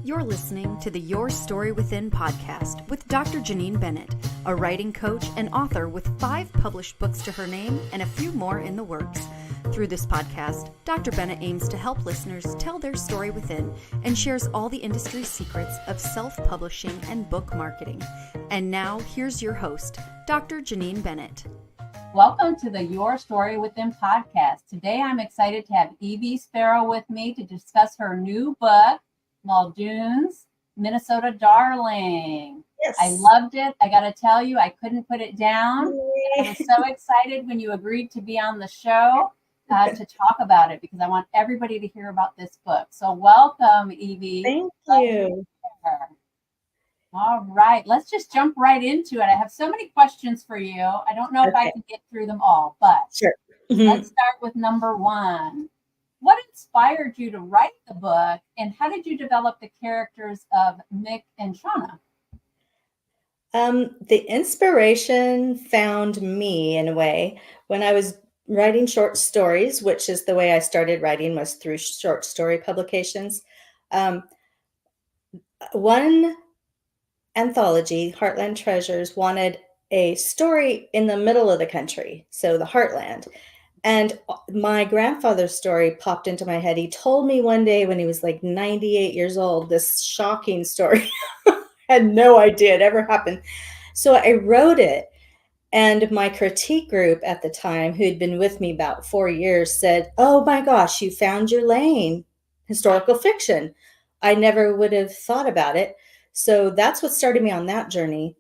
You're listening to the Your Story Within podcast with Dr. Janine Bennett, a writing coach and author with 5 published books to her name and a few more in the works. Through this podcast, Dr. Bennett aims to help listeners tell their story within and shares all the industry secrets of self-publishing and book marketing. And now, here's your host, Dr. Janine Bennett. Welcome to the Your Story Within podcast. Today, I'm excited to have Evie Sparrow with me to discuss her new book, Muldoon's Minnesota Darling. Yes. I loved it. I got to tell you, I couldn't put it down. I was so excited when you agreed to be on the show to talk about it because I want everybody to hear about this book. So welcome, Evie. Thank you. All right, let's just jump right into it. I have so many questions for you. I don't know if I can get through them all, but sure. Let's start with number 1. What inspired you to write the book, and how did you develop the characters of Mick and Shauna? The inspiration found me in a way when I was writing short stories, which is the way I started writing, was through short story publications. One anthology, Heartland Treasures, wanted a story in the middle of the country, so the Heartland. And my grandfather's story popped into my head. He told me one day when he was like 98 years old, this shocking story. I had no idea it ever happened. So I wrote it. And my critique group at the time, who'd been with me about 4 years, said, "Oh my gosh, you found your lane, historical fiction." I never would have thought about it. So that's what started me on that journey.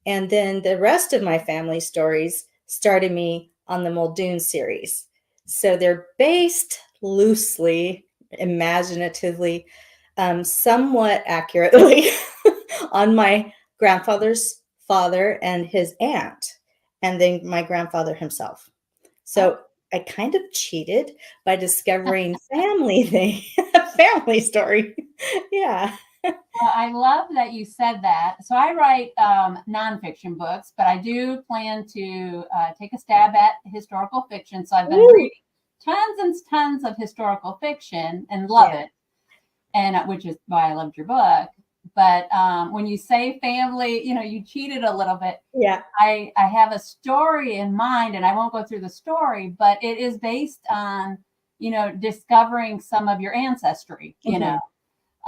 And then the rest of my family stories started me on the Muldoon series. So they're based loosely, imaginatively, somewhat accurately on my grandfather's father and his aunt, and then my grandfather himself. So I kind of cheated by discovering family story. Yeah. Well, I love that you said that. So I write nonfiction books, but I do plan to take a stab at historical fiction. So I've been reading tons and tons of historical fiction and love it, and which is why I loved your book. But when you say family, you cheated a little bit. Yeah. I have a story in mind, and I won't go through the story, but it is based on, discovering some of your ancestry,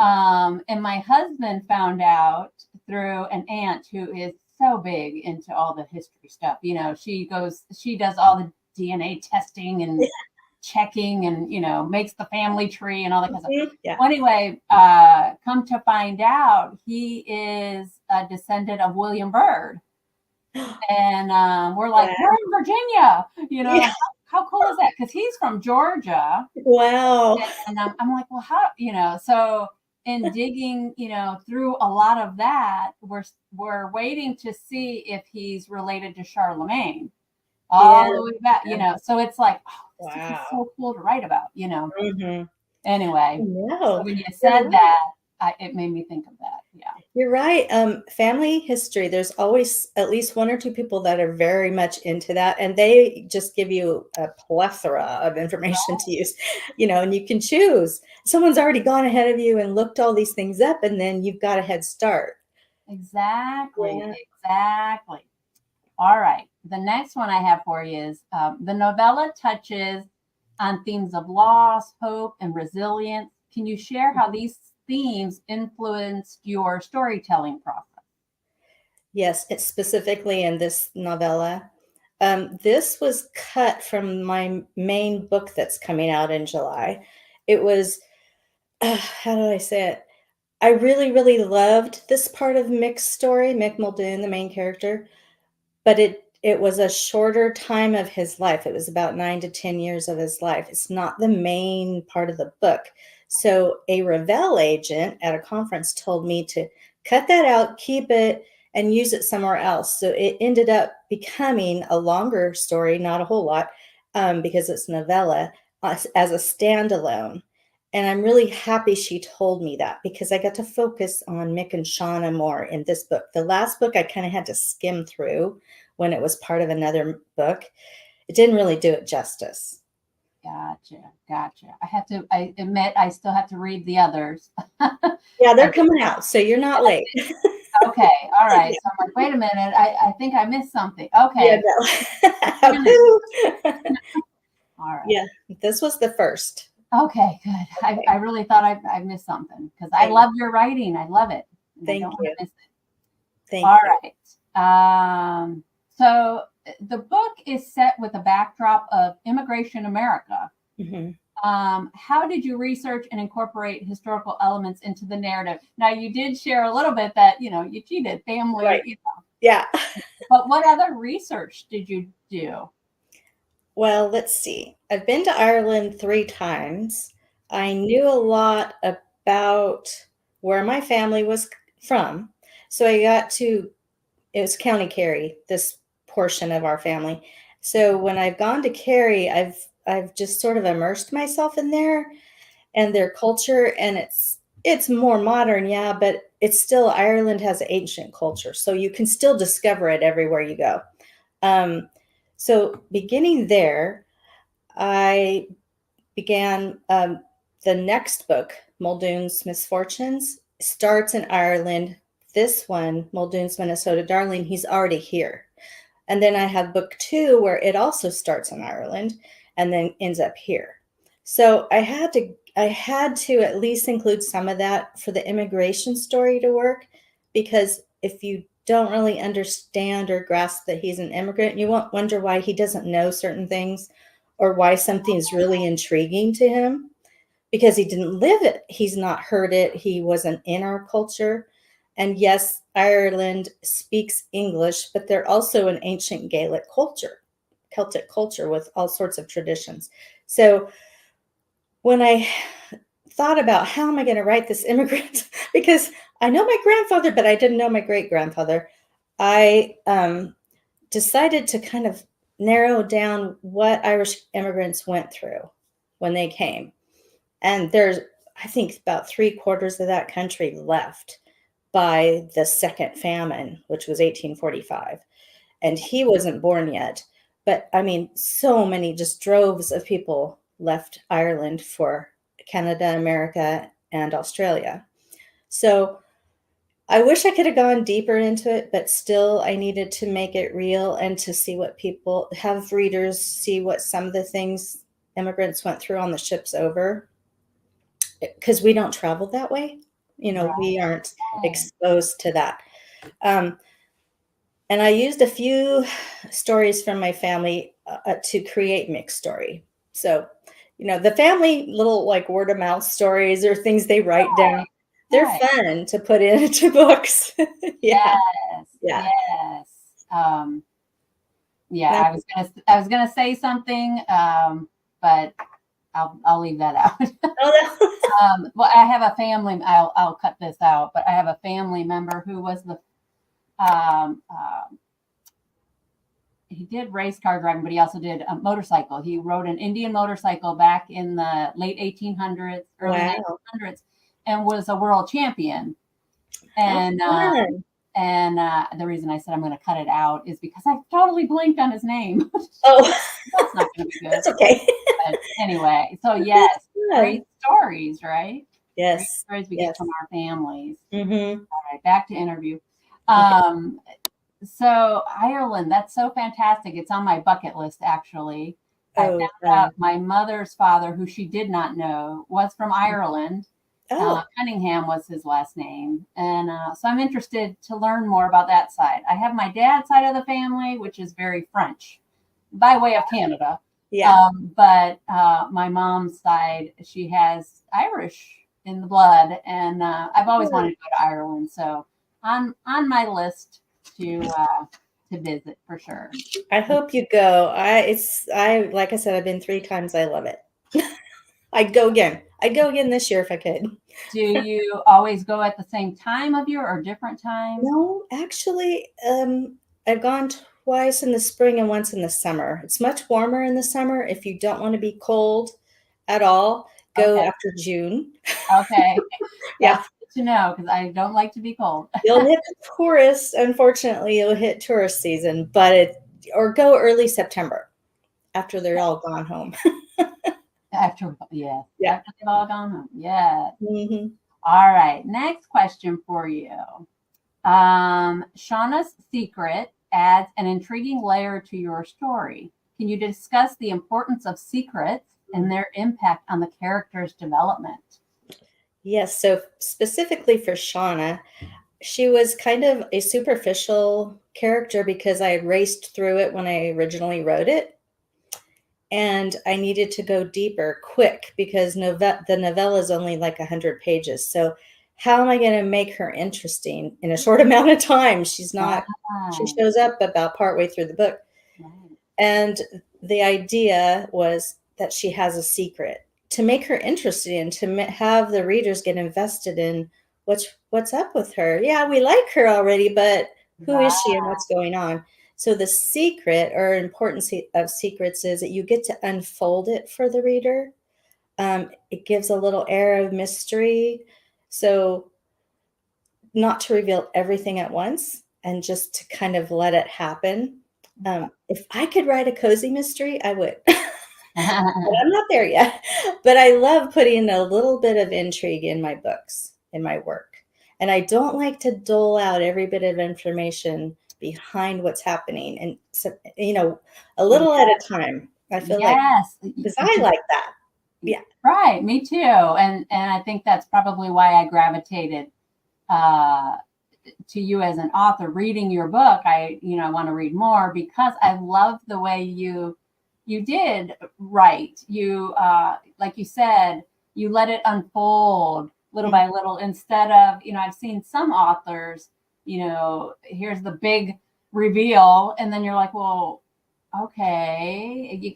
and my husband found out through an aunt who is so big into all the history stuff. She does all the DNA testing and checking and, makes the family tree and all that kind of stuff. Yeah. Well, anyway, come to find out, he is a descendant of William Byrd. And we're like, we're in Virginia, How cool is that? Because he's from Georgia. Wow. And I'm like, well, how, so in digging, through a lot of that, we're waiting to see if he's related to Charlemagne all the way back, so it's like, this is so cool to write about, Anyway, so when you said that, it made me think of that. Yeah, you're right. Family history, there's always at least 1 or 2 people that are very much into that, and they just give you a plethora of information to use, and you can choose. Someone's already gone ahead of you and looked all these things up, and then you've got a head start. Exactly. All right. The next one I have for you is the novella touches on themes of loss, hope, and resilience. Can you share how these themes influenced your storytelling process? Yes, it's specifically in this novella. This was cut from my main book that's coming out in July. It was, how do I say it? I really, really loved this part of Mick's story, Mick Muldoon, the main character, but it was a shorter time of his life. It was about 9 to 10 years of his life. It's not the main part of the book. So a Revell agent at a conference told me to cut that out, keep it, and use it somewhere else. So it ended up becoming a longer story, not a whole lot, because it's novella, as a standalone. And I'm really happy she told me that, because I got to focus on Mick and Shauna more in this book. The last book I kind of had to skim through when it was part of another book. It didn't really do it justice. Gotcha. I admit I still have to read the others. Yeah, they're coming out, so you're not late. Okay, all right. Yeah. So I'm like, wait a minute, I think I missed something. Yeah, Okay, no. Woo. all right. Yeah, this was the first. Okay, good. I really thought I missed something because I love your writing. I love it. And I Thank don't want you. to miss it. Thank All you. right. So the book is set with a backdrop of immigration America. Mhm. How did you research and incorporate historical elements into the narrative? Now, you did share a little bit that, you cheated, family, Right. Yeah. but what other research did you do? Well, let's see. I've been to Ireland 3 times. I knew a lot about where my family was from. So it was County Kerry, this portion of our family. So when I've gone to Kerry, I've just sort of immersed myself in there and their culture, and it's more modern, yeah, but it's still Ireland has ancient culture. So you can still discover it everywhere you go. So beginning there, I began the next book, Muldoon's Misfortunes, starts in Ireland. This one, Muldoon's Minnesota Darling, he's already here. And then I have book 2 where it also starts in Ireland and then ends up here. So I had to at least include some of that for the immigration story to work, because if you don't really understand or grasp that he's an immigrant, you won't wonder why he doesn't know certain things or why something is really intriguing to him, because he didn't live it. He's not heard it. He wasn't in our culture. And yes, Ireland speaks English, but they're also an ancient Gaelic culture, Celtic culture with all sorts of traditions. So when I thought about how am I going to write this immigrant, because I know my grandfather, but I didn't know my great grandfather, I decided to kind of narrow down what Irish immigrants went through when they came. And there's, I think, about 3/4 of that country left by the second famine, which was 1845. And he wasn't born yet. But I mean, so many, just droves of people left Ireland for Canada, America, and Australia. So I wish I could have gone deeper into it, but still I needed to make it real and to see what people have readers see what some of the things immigrants went through on the ships over, because we don't travel that way. We aren't exposed to that. And I used a few stories from my family to create mixed story. So, the family little like word of mouth stories or things they write down, they're fun to put into books. Yeah. Yeah. Yes. Yeah, I was gonna say something, but I'll leave that out. Oh, no. Well, I have a family. I'll cut this out, but I have a family member who was he did race car driving, but he also did a motorcycle. He rode an Indian motorcycle back in the late 1800s, early 1900s, and was a world champion. And the reason I said I'm going to cut it out is because I totally blanked on his name. Oh, that's not going to be good. That's okay. But anyway, so yes, great stories, right? Yes. Great stories we get from our families. Mm-hmm. All right, back to interview. So Ireland, that's so fantastic. It's on my bucket list, actually. I found out my mother's father, who she did not know, was from Ireland. Cunningham was his last name. And so I'm interested to learn more about that side. I have my dad's side of the family, which is very French, by way of Canada. Yeah. But my mom's side, she has Irish in the blood. And I've always wanted to go to Ireland. So on my list to visit for sure. I hope you go. Like I said, I've been 3 times. I love it. I'd go again this year if I could. Do you always go at the same time of year or different times? No, actually, I've gone twice in the spring and once in the summer. It's much warmer in the summer. If you don't want to be cold at all, go after June. Okay. Yeah. That's good to know, because I don't like to be cold. You'll hit tourists. Unfortunately, you'll hit tourist season, or go early September after they're all gone home. After, yes. Yeah. After they've all gone home. Yes. Hmm. All right. Next question for you. Shauna's secret adds an intriguing layer to your story. Can you discuss the importance of secrets and their impact on the character's development? Yes. So specifically for Shauna, she was kind of a superficial character because I had raced through it when I originally wrote it. And I needed to go deeper quick because the novella is only like 100 pages. So how am I going to make her interesting in a short amount of time? She's not, she Right. shows up about partway through the book. Right. And the idea was that she has a secret to make her interesting and to have the readers get invested in what's up with her. Yeah, we like her already, but who is she and what's going on? So the secret or importance of secrets is that you get to unfold it for the reader. It gives a little air of mystery. So not to reveal everything at once and just to kind of let it happen. If I could write a cozy mystery, I would. But I'm not there yet. But I love putting a little bit of intrigue in my books, in my work. And I don't like to dole out every bit of information behind what's happening. And so, a little at a time. I feel like, Yes. because I like that. Yeah. Right. Me too. And I think that's probably why I gravitated to you as an author. Reading your book, I want to read more because I love the way you did write. You like you said, you let it unfold little by little instead of, I've seen some authors, here's the big reveal and then you're like, well, okay, it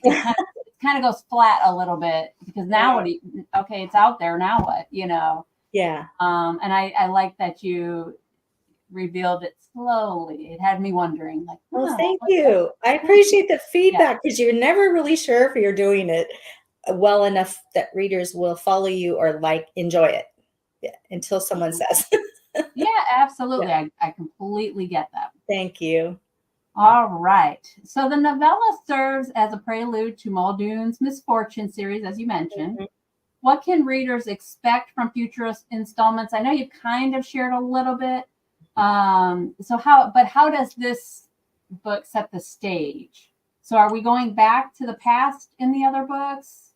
kind of goes flat a little bit because now okay, it's out there, now what? Yeah. And I like that you revealed it slowly. It had me wondering, like, Well, thank you. I appreciate the feedback because you're never really sure if you're doing it well enough that readers will follow you or enjoy it. Yeah, until someone says. Yeah, absolutely. Yeah. I completely get that. Thank you. All right. So the novella serves as a prelude to Muldoon's Misfortune series, as you mentioned. Mm-hmm. What can readers expect from future installments? I know you kind of shared a little bit. So how does this book set the stage? So are we going back to the past in the other books?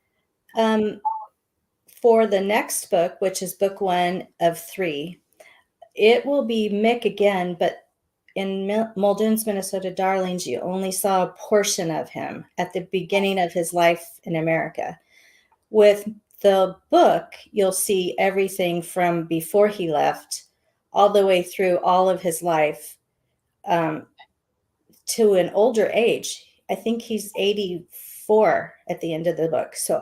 For the next book, which is book 1 of 3, it will be Mick again, but in Muldoon's Minnesota Darlings, you only saw a portion of him at the beginning of his life in America. With the book, you'll see everything from before he left all the way through all of his life to an older age. I think he's 84 at the end of the book. So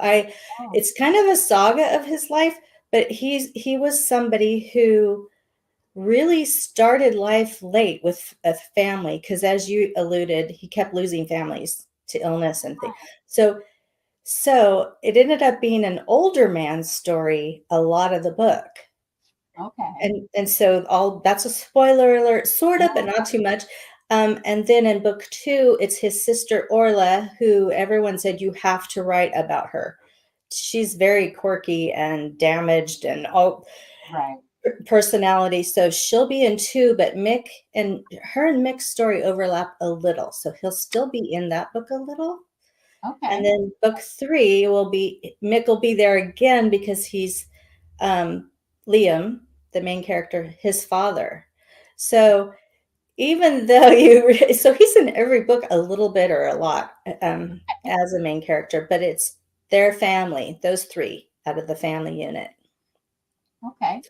it's kind of a saga of his life, but he was somebody who really started life late with a family because, as you alluded, he kept losing families to illness and things. So it ended up being an older man's story a lot of the book. Okay. And so that's a spoiler alert, sort of, but not too much. And then in book 2, it's his sister Orla, who everyone said you have to write about her. She's very quirky and damaged and all personality. So she'll be in 2, but Mick and Mick's story overlap a little. So he'll still be in that book a little. Okay. And then book 3 Mick will be there again because he's Liam, the main character, his father. So even though so he's in every book a little bit or a lot as a main character, but it's their family, those 3 out of the family unit. Okay.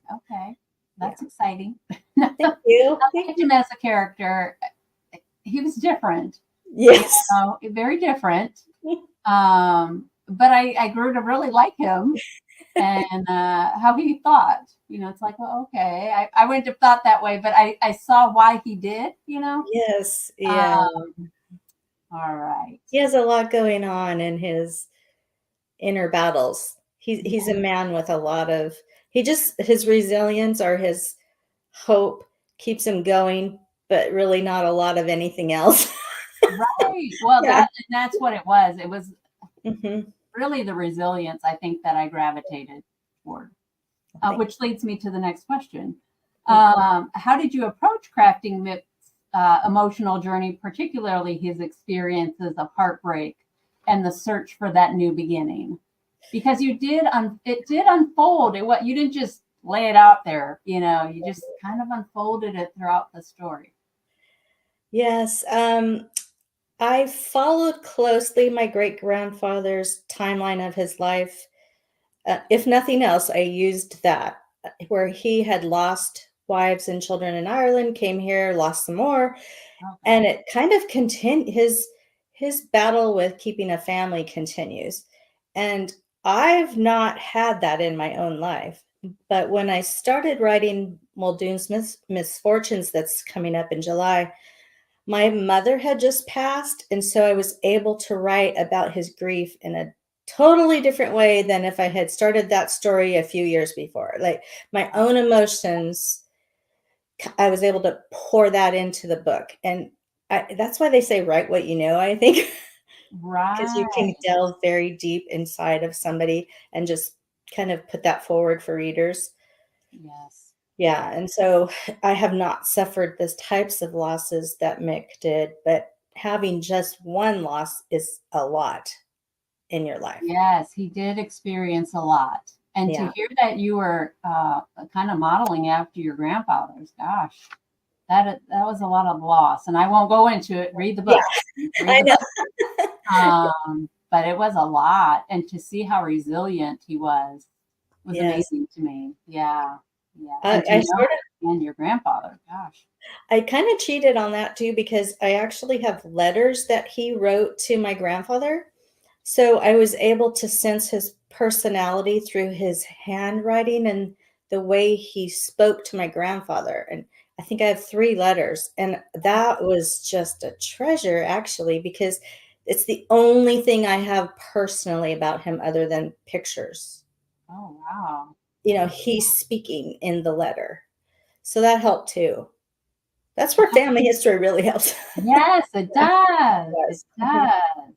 That's exciting. Thank you. I liked him as a character. He was different. Yes. Very different. But I grew to really like him and how he thought. It's like, well, okay. I wouldn't have thought that way, but I saw why he did, Yes. Yeah. All right. He has a lot going on in his inner battles. He's a man with a lot of, his resilience or his hope keeps him going, but really not a lot of anything else. Right. Well, that's what it was. It was really the resilience, I think, that I gravitated toward. Which leads me to the next question. How did you approach crafting Mick's emotional journey, particularly his experiences of heartbreak and the search for that new beginning? Because it did unfold. You didn't just lay it out there, you just kind of unfolded it throughout the story. Yes. I followed closely my great-grandfather's timeline of his life. If nothing else, I used that, where he had lost wives and children in Ireland, came here, lost some more. Okay. And it kind of his battle with keeping a family continues. And I've not had that in my own life. But when I started writing Muldoon's Misfortunes, that's coming up in July, my mother had just passed. And so I was able to write about his grief in a totally different way than if I had started that story a few years before. Like my own emotions, I was able to pour that into the book. And that's why they say write what you know, I think. Because you can Right. delve very deep inside of somebody and just kind of put that forward for readers. Yes. Yeah. And so I have not suffered those types of losses that Mick did, but having just one loss is a lot in your life. Yes, he did experience a lot. And to Yeah. hear that you were kind of modeling after your grandfather's, gosh, that was a lot of loss. And I won't go into it. Read the book. Yeah, Read I the know. book. But it was a lot. And to see how resilient he was Yes. amazing to me. Yeah. Yeah. I, And to I know sort of and your grandfather, gosh. I kind of cheated on that too because I actually have letters that he wrote to my grandfather. So I was able to sense his personality through his handwriting and the way he spoke to my grandfather. And I think I have 3 letters. And that was just a treasure, actually, because it's the only thing I have personally about him other than pictures. Oh, wow. He's speaking in the letter. So that helped too. That's where family history really helps. Yes, it does. It Yes. does.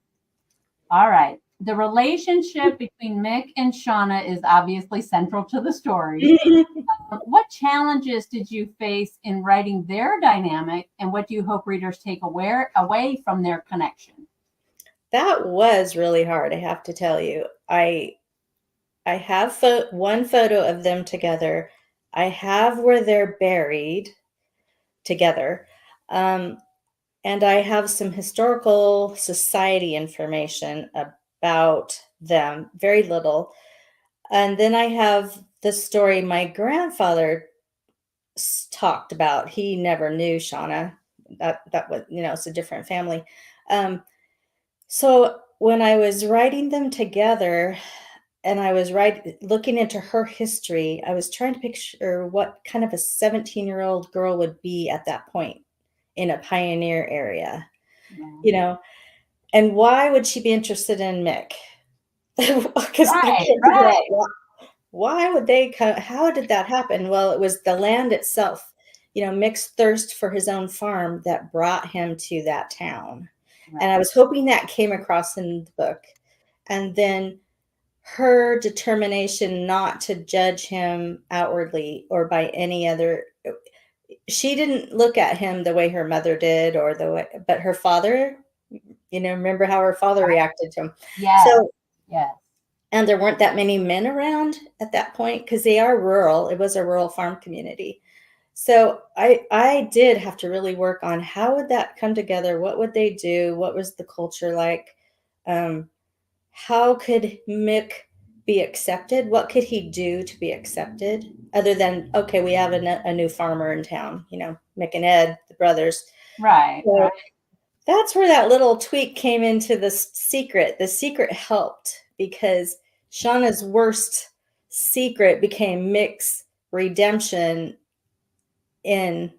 All right. The relationship between Mick and Shauna is obviously central to the story. What challenges did you face in writing their dynamic, and what do you hope readers take away from their connection? That was really hard, I have to tell you. I have one photo of them together. I have where they're buried together. And I have some historical society information about them, very little. And then I have the story my grandfather talked about. He never knew Shauna. That was, it's a different family. So when I was writing them together and I was looking into her history, I was trying to picture what kind of a 17-year-old girl would be at that point in a pioneer area, Yeah. and why would she be interested in Mick? Because I Right, can't figure right. out why would they come, how did that happen? Well, it was the land itself, Mick's thirst for his own farm that brought him to that town. Right. And I was hoping that came across in the book. And then her determination not to judge him outwardly or by any other. She didn't look at him the way her mother did, but her father, remember how her father reacted to him. Yes. So, yes. and there weren't that many men around at that point because they are rural. It was a rural farm community. So I did have to really work on how would that come together? What would they do? What was the culture like? How could Mick be accepted? What could he do to be accepted other than, okay, we have a new farmer in town, Mick and Ed, the brothers. Right. So right. that's where that little tweak came into the secret. The secret helped because Shauna's worst secret became Mick's redemption in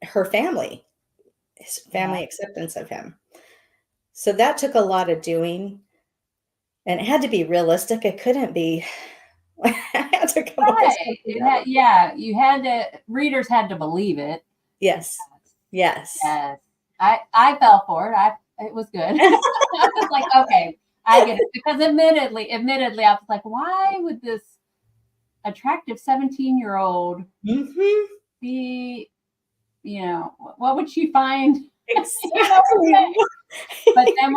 her family, his family acceptance of him. So that took a lot of doing, and it had to be realistic. It couldn't be. I had to come up with something else. Readers had to believe it. Yes. I fell for it. It was good. I was like, okay, I get it. Because admittedly, I was like, why would this attractive 17-year-old be, what would she find? Exactly. But then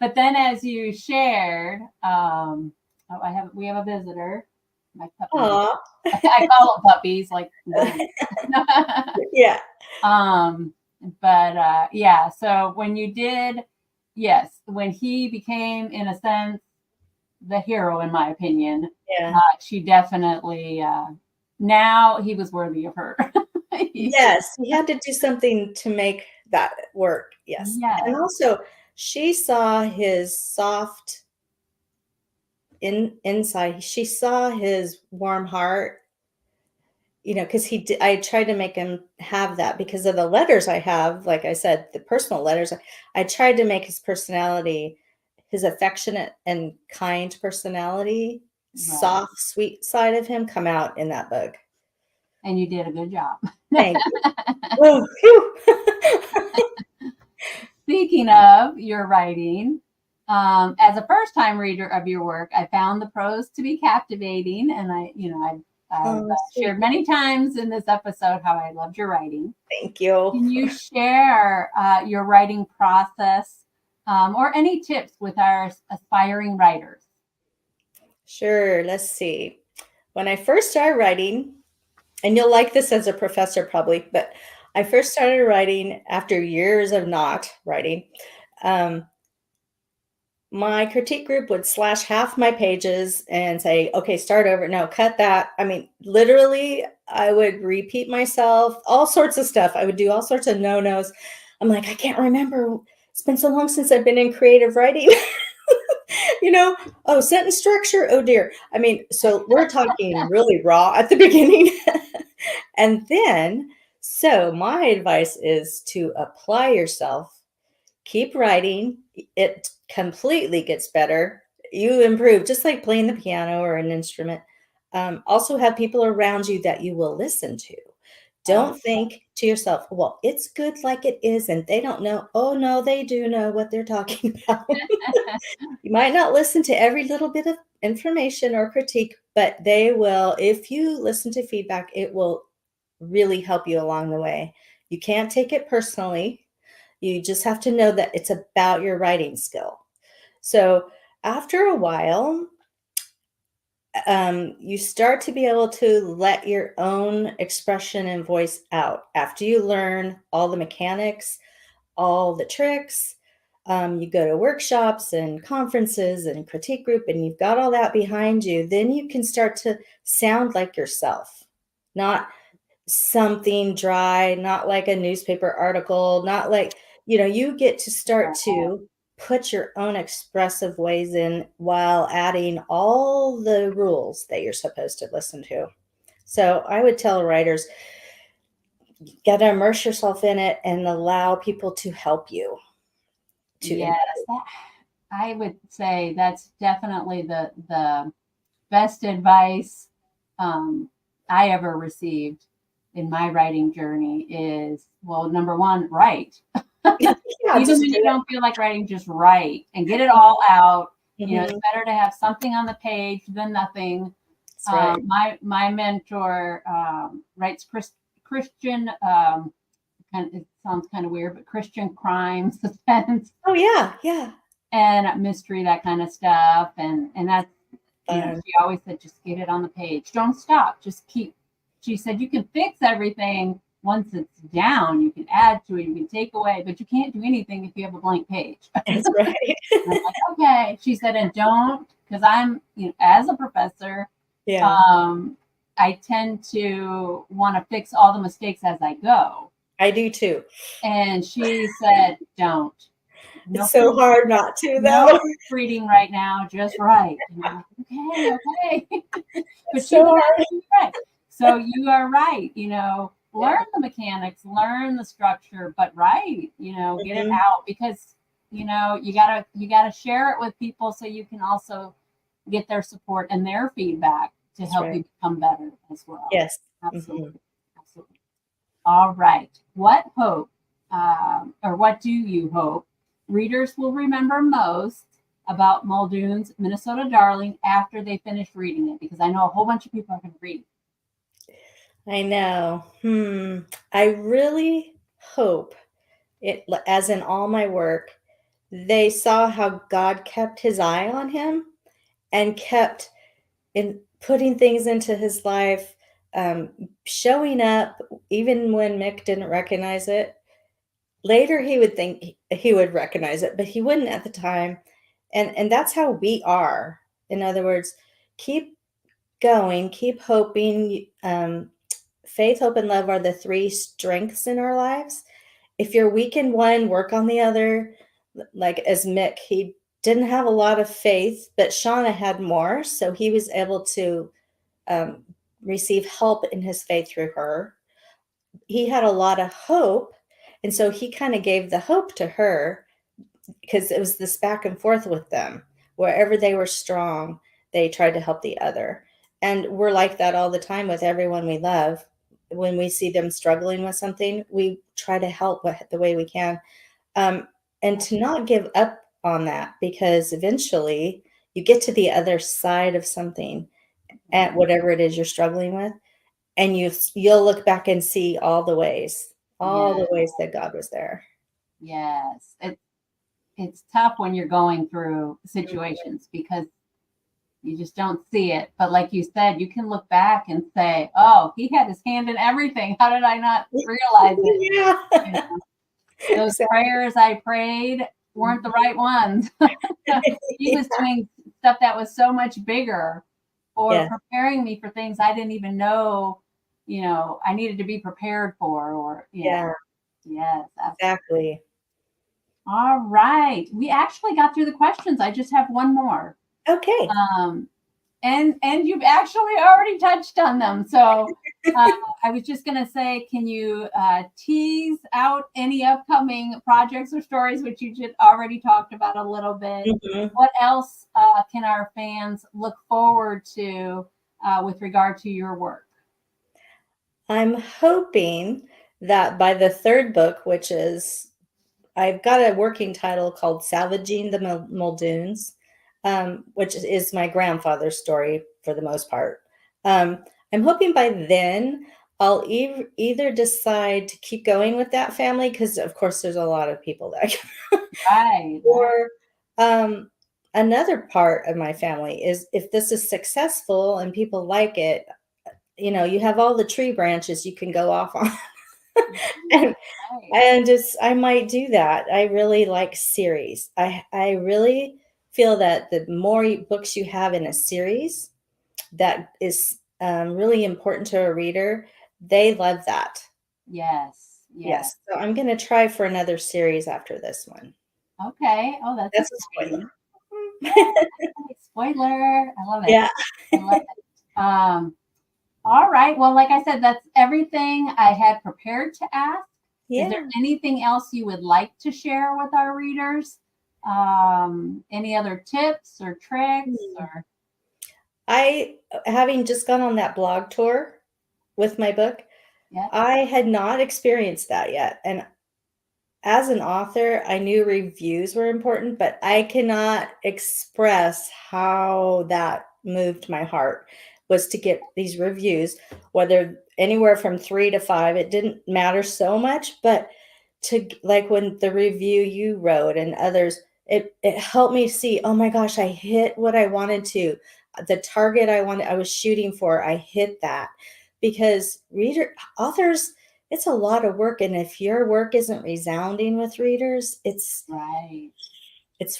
but then as you shared, we have a visitor. My puppy. Aw. I call them puppies, like. Yeah. So when you did, yes, when he became, in a sense, the hero, in my opinion, Yeah. she definitely, now he was worthy of her. Yes, he had to do something to make that work. Yes. And also, she saw his soft inside. She saw his warm heart, because I tried to make him have that because of the letters I have. Like I said, the personal letters, I tried to make his personality, his affectionate and kind personality, soft, sweet side of him come out in that book. And you did a good job. Thank you. Oh, phew. Speaking of your writing, as a first-time reader of your work, I found the prose to be captivating, and I've shared many times in this episode how I loved your writing. Thank you. Can you share your writing process or any tips with our aspiring writers? Sure. Let's see. When I first started writing, and you'll like this as a professor probably, but I first started writing after years of not writing. My critique group would slash half my pages and say, okay, start over. No, cut that. I mean, literally, I would repeat myself, all sorts of stuff. I would do all sorts of no-nos. I'm like, I can't remember. It's been so long since I've been in creative writing. Sentence structure. Oh dear. I mean, so we're talking really raw at the beginning. And then, so my advice is to apply yourself. Keep writing. It completely gets better. You improve, just like playing the piano or an instrument. Also have people around you that you will listen to. Don't think to yourself, well, it's good like it is, and they don't know. Oh, no, they do know what they're talking about. You might not listen to every little bit of information or critique, but they will. If you listen to feedback, it will really help you along the way. You can't take it personally. You just have to know that it's about your writing skill. So after a while, you start to be able to let your own expression and voice out. After you learn all the mechanics, all the tricks, you go to workshops and conferences and critique group, and you've got all that behind you, then you can start to sound like yourself, not something dry, not like a newspaper article, not like, you get to start to put your own expressive ways in while adding all the rules that you're supposed to listen to. So I would tell writers, you got to immerse yourself in it and allow people to help you. Yes, I would say that's definitely the best advice I ever received in my writing journey is, well, number one, write. Even when you don't feel like writing, just write and get it all out. It's better to have something on the page than nothing. Right. My mentor writes Christian, it sounds kind of weird, but Christian crime, suspense. Oh yeah. And mystery, that kind of stuff. And that's, she always said, just get it on the page. Don't stop. Just keep. She said, you can fix everything once it's down. You can add to it. You can take away, but you can't do anything if you have a blank page. That's right. I'm like, okay. She said, and don't, because I'm, as a professor, I tend to want to fix all the mistakes as I go. I do too. And she said, don't. It's so hard not to, though. No reading right now, just write. Okay. But so hard. Right. So you are right. Learn the mechanics, learn the structure, but write. Get it out, because you gotta share it with people so you can also get their support and their feedback to help you become better as well. Yes, absolutely. All right. What hope, or what do you hope readers will remember most about Muldoon's Minnesota Darling after they finish reading it? Because I know a whole bunch of people are going to read. I know. I really hope it, as in all my work, they saw how God kept his eye on him and kept in putting things into his life, showing up even when Mick didn't recognize it. Later, he would think he would recognize it, but he wouldn't at the time. And that's how we are. In other words, keep going, keep hoping. Faith, hope, and love are the three strengths in our lives. If you're weak in one, work on the other. Like as Mick, he didn't have a lot of faith, but Shauna had more. So he was able to receive help in his faith through her. He had a lot of hope. And so he kind of gave the hope to her because it was this back and forth with them. Wherever they were strong, they tried to help the other. And we're like that all the time with everyone we love. When we see them struggling with something, we try to help the way we can. And to not give up on that, because eventually you get to the other side of something at whatever it is you're struggling with, and you'll look back and see all the ways that God was there. Yes. It's tough when you're going through situations because you just don't see it. But like you said, you can look back and say, oh, he had his hand in everything. How did I not realize it? Yeah. You know, those prayers I prayed weren't the right ones. He was doing stuff that was so much bigger, or preparing me for things I didn't even know, I needed to be prepared for, or, Yeah. Yes, Exactly. All right. We actually got through the questions. I just have one more. Okay. And you've actually already touched on them. So I was just going to say, can you tease out any upcoming projects or stories, which you just already talked about a little bit? Mm-hmm. What else can our fans look forward to with regard to your work? I'm hoping that by the third book, which is, I've got a working title called Salvaging the Muldoons, which is my grandfather's story for the most part. I'm hoping by then I'll either decide to keep going with that family, because of course there's a lot of people that Right. or another part of my family is, if this is successful and people like it, you have all the tree branches you can go off on. and just I might do that. I really like series. I really feel that the more books you have in a series, that is really important to a reader. They love that. Yes. So I'm going to try for another series after this one. Okay. Oh, that's a spoiler. Spoiler. I love it. Yeah. I love it. All right. Well, like I said, that's everything I had prepared to ask. Yeah. Is there anything else you would like to share with our readers? Any other tips or tricks? Or Having just gone on that blog tour with my book, I had not experienced that yet. And as an author, I knew reviews were important, but I cannot express how that moved my heart, was to get these reviews, whether anywhere from 3 to 5, it didn't matter so much, but to, like, when the review you wrote and others, it helped me see, oh my gosh, I hit what I wanted to, the target I was shooting for, I hit that. Because authors, it's a lot of work. And if your work isn't resounding with readers, it's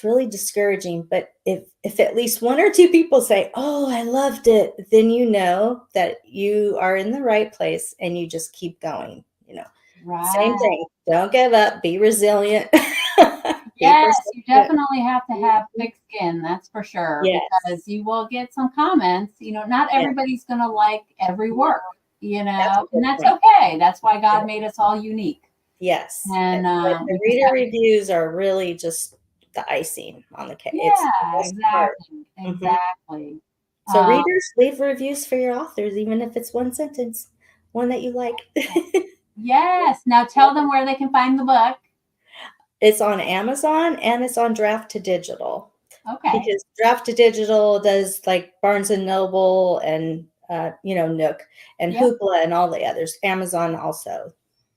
really discouraging. But if at least 1 or 2 people say, oh, I loved it, then you know that you are in the right place and you just keep going, Same thing. Don't give up, be resilient. Yes, you definitely have to have thick skin, that's for sure. Yes. Because you will get some comments. Not everybody's going to like every work, and that's okay. That's why God made us all unique. Yes. And the reader reviews are really just the icing on the cake. Yeah, exactly. So readers, leave reviews for your authors, even if it's 1 sentence, one that you like. Yes. Now tell them where they can find the book. It's on Amazon and it's on Draft to Digital. Okay. Because Draft to Digital does like Barnes and Noble and Nook and Yep. Hoopla and all the others. Amazon also.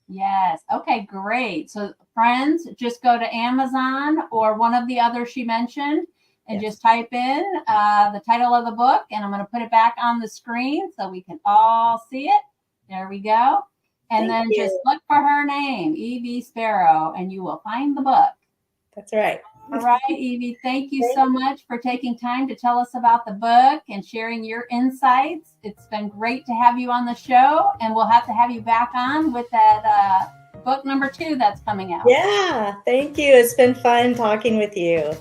Yes. Okay, great. So friends, just go to Amazon or one of the others she mentioned and Yes. just type in the title of the book, and I'm going to put it back on the screen so we can all see it. There we go. And Thank then you. just look for her name, Evie Sparrow, and you will find the book. That's right. All right, Evie, thank you so much for taking time to tell us about the book and sharing your insights. It's been great to have you on the show, and we'll have to have you back on with that book number 2 that's coming out. Yeah, thank you. It's been fun talking with you.